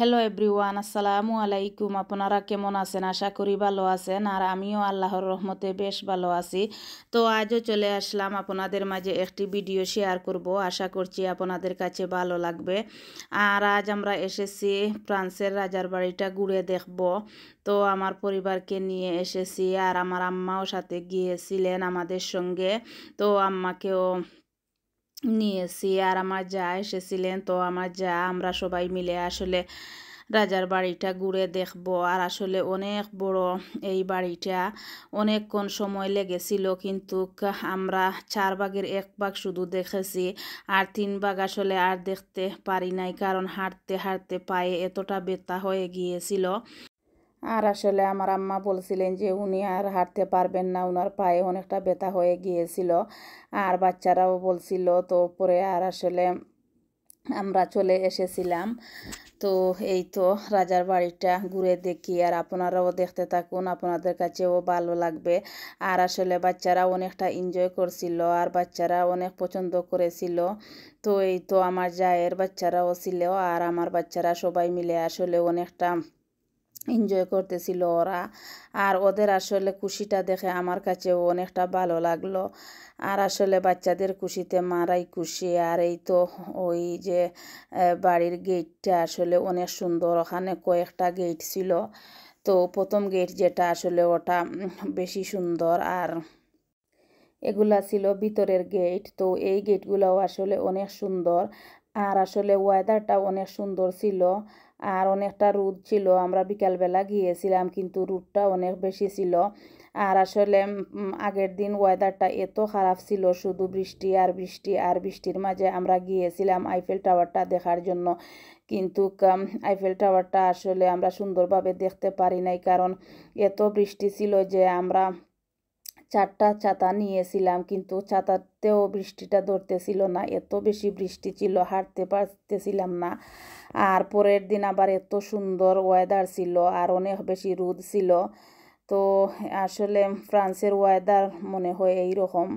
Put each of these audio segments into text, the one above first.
Hello everyone, আসসালামু আলাইকুম। আপনারা কেমন আছেন? আশা করি ভালো আছেন। আর আমিও আল্লাহর রহমতে বেশ ভালো আছি। তো আজও চলে আসলাম আপনাদের মাঝে একটি ভিডিও শেয়ার করব। আশা করছি আপনাদের কাছে ভালো লাগবে। আর আজ আমরা এসেছি ফ্রান্সের রাজার বাড়িটা ঘুরে দেখব। তো আমার পরিবারকে নিয়ে এসেছি, আর আমার আম্মাও সাথে গিয়েছিলেন আমাদের সঙ্গে। তো আম্মাকেও নিয়েছি, আর আমার যা এসেছিলেন। তো আমার যা আমরা সবাই মিলে আসলে রাজার বাড়িটা ঘুরে দেখব। আর আসলে অনেক বড় এই বাড়িটা, অনেকক্ষণ সময় লেগেছিল, কিন্তু আমরা 4 ভাগের 1 ভাগ শুধু দেখেছি, আর 3 ভাগ আসলে আর দেখতে পারি নাই, কারণ হাঁটতে হাঁটতে পায়ে এতটা ব্যথা হয়ে গিয়েছিল। আর আসলে আমার আম্মা বলছিলেন যে উনি আর হাঁটতে পারবেন না, ওনার পায়ে অনেকটা ব্যথা হয়ে গিয়েছিল। আর বাচ্চারাও বলছিল, তো পরে আর আসলে আমরা চলে এসেছিলাম। তো এই তো রাজার বাড়িটা ঘুরে দেখি, আর আপনারাও দেখতে থাকুন, আপনাদের কাছেও ভালো লাগবে। আর আসলে বাচ্চারা অনেকটা এনজয় করছিল, আর বাচ্চারা অনেক পছন্দ করেছিল। তো এই তো আমার জায়ের বাচ্চারাও ছিল, আর আমার বাচ্চারা সবাই মিলে আসলে অনেকটা এনজয় করতেছিল ওরা। আর ওদের আসলে খুশিটা দেখে আমার কাছেও অনেকটা ভালো লাগলো। আর আসলে বাচ্চাদের খুশিতে মারাই খুশি। আর এই তো ওই যে বাড়ির গেটটা আসলে অনেক সুন্দর, ওখানে কয়েকটা গেট ছিল। তো প্রথম গেট যেটা আসলে ওটা বেশি সুন্দর, আর এগুলা ছিল ভিতরের গেট। তো এই গেটগুলোও আসলে অনেক সুন্দর। আর আসলে ওয়েদারটা অনেক সুন্দর ছিল, আর অনেকটা রোদ ছিল। আমরা বিকালবেলা গিয়েছিলাম, কিন্তু রোদটা অনেক বেশি ছিল। আর আসলে আগের দিন ওয়েদারটা এত খারাপ ছিল, শুধু বৃষ্টি আর বৃষ্টি, আর বৃষ্টির মাঝে আমরা গিয়েছিলাম আইফেল টাওয়ারটা দেখার জন্য। কিন্তু আইফেল টাওয়ারটা আসলে আমরা সুন্দরভাবে দেখতে পারি নাই, কারণ এত বৃষ্টি ছিল যে আমরা 4টা ছাতা নিয়েছিলাম, কিন্তু ছাতাতেও বৃষ্টিটা ধরতেছিল না, এত বেশি বৃষ্টি ছিল, হাঁটতে পারতেছিলাম না। আর পরের দিন আবার এত সুন্দর ওয়েদার ছিল, আর অনেক বেশি রোদ ছিল। তো আসলে ফ্রান্সের ওয়েদার মনে হয় এই রকম।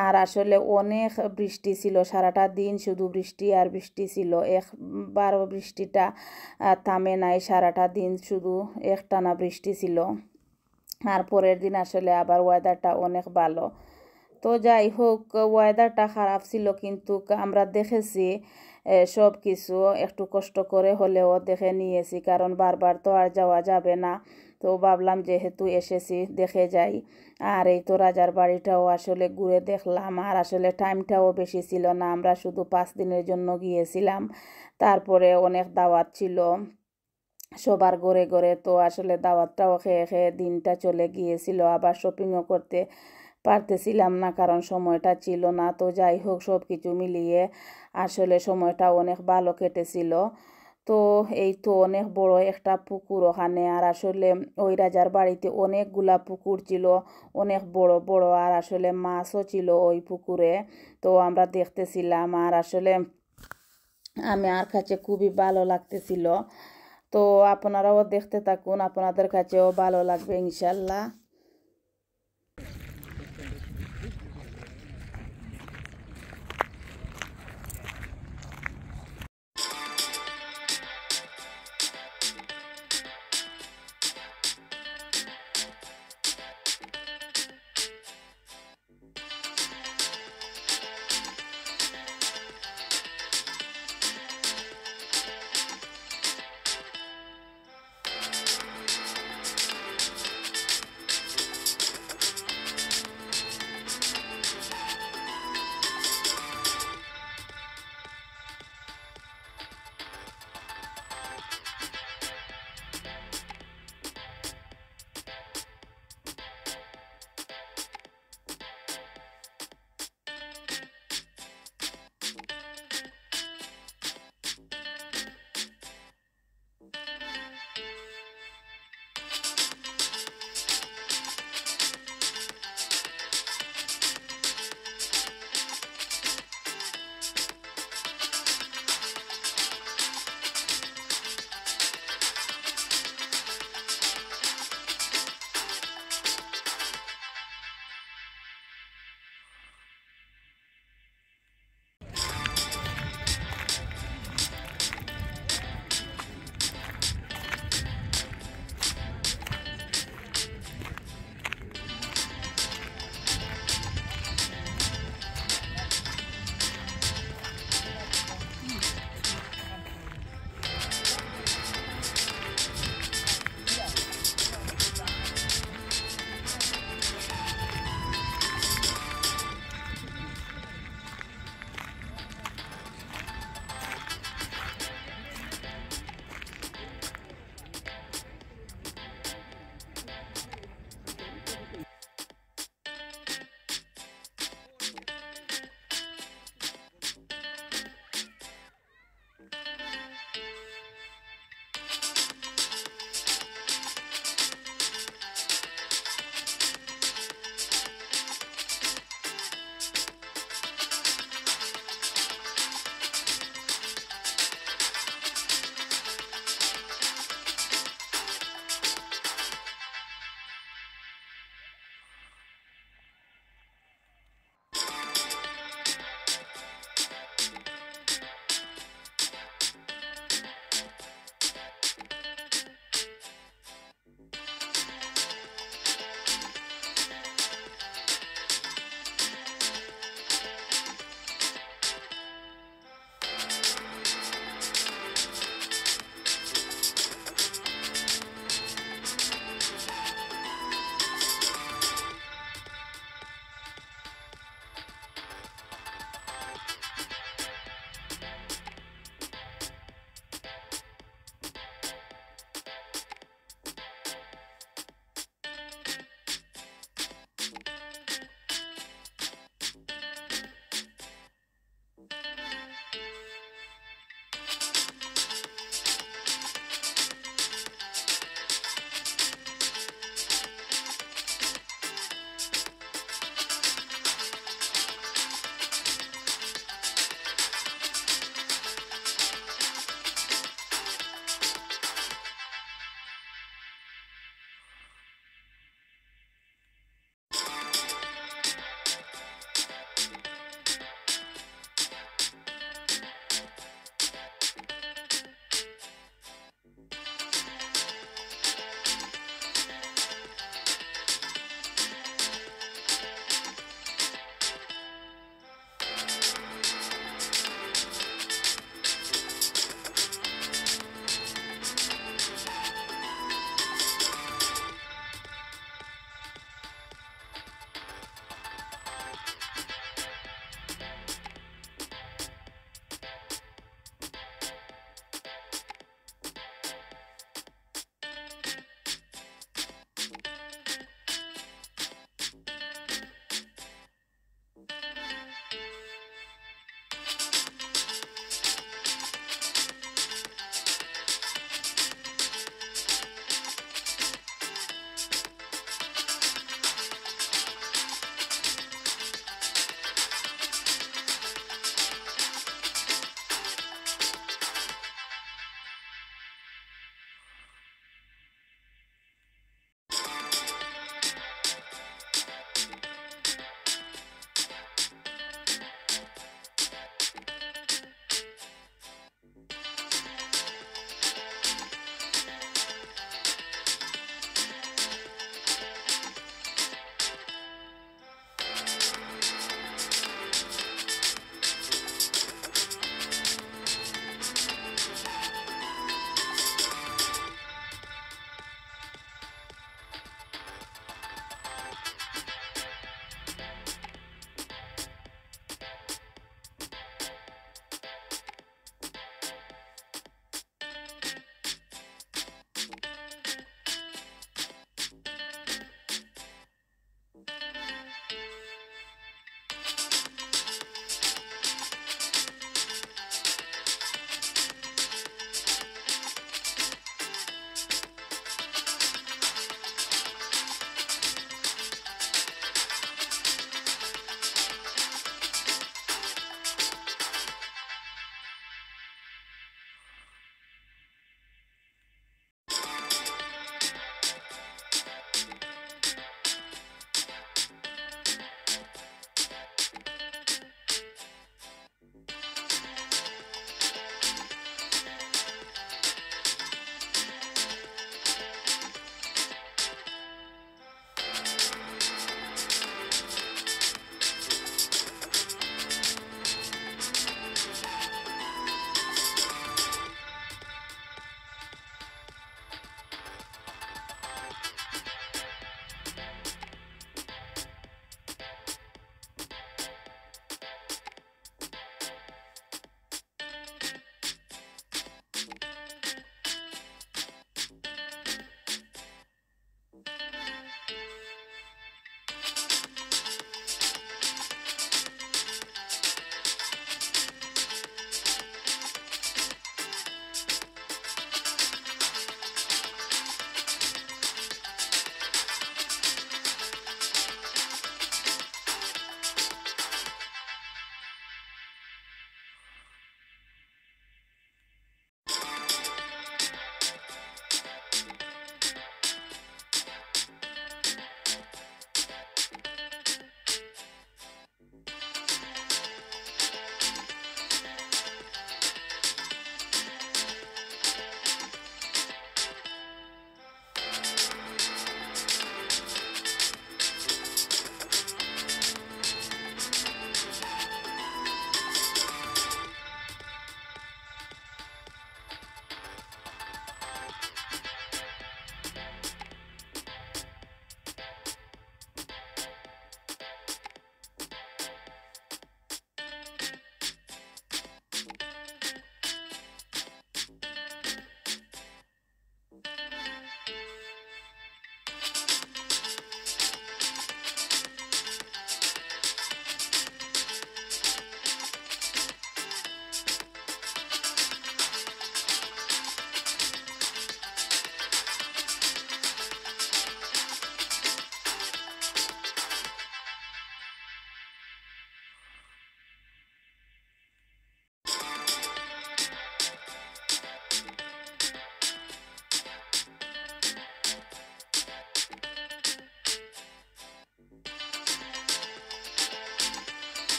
আর আসলে অনেক বৃষ্টি ছিল, সারাটা দিন শুধু বৃষ্টি আর বৃষ্টি ছিল, একবারও বৃষ্টিটা থামে নাই, সারাটা দিন শুধু একটানা বৃষ্টি ছিল। আর পরের দিন আসলে আবার ওয়েদারটা অনেক ভালো। তো যাই হোক, ওয়েদারটা খারাপ ছিল, কিন্তু আমরা দেখেছি সব কিছু একটু কষ্ট করে হলেও দেখে নিয়েছি, কারণ বারবার তো আর যাওয়া যাবে না। তো ভাবলাম যেহেতু এসেছি দেখে যাই। আর এই তো রাজার বাড়িটাও আসলে ঘুরে দেখলাম। আর আসলে টাইমটাও বেশি ছিল না, আমরা শুধু 5 দিনের জন্য গিয়েছিলাম। তারপরে অনেক দাওয়াত ছিল সবার ঘরে ঘরে। তো আসলে দাওয়াতটাও খেয়ে খেয়ে দিনটা চলে গিয়েছিল, আবার শপিংও করতে পারতেছিলাম না, কারণ সময়টা ছিল না। তো যাই হোক, সব কিছু মিলিয়ে আসলে সময়টা অনেক ভালো কেটেছিল। তো এই তো অনেক বড় একটা পুকুর ওখানে। আর আসলে ওই রাজার বাড়িতে অনেকগুলা পুকুর ছিল, অনেক বড় বড়, আর আসলে মাছও ছিল ওই পুকুরে। তো আমরা দেখতেছিলাম, আর আসলে আমার কাছে খুবই ভালো লাগতেছিল। তো আপনারাও দেখতে থাকুন, আপনাদের কাছেও ভালো লাগবে ইনশাল্লাহ।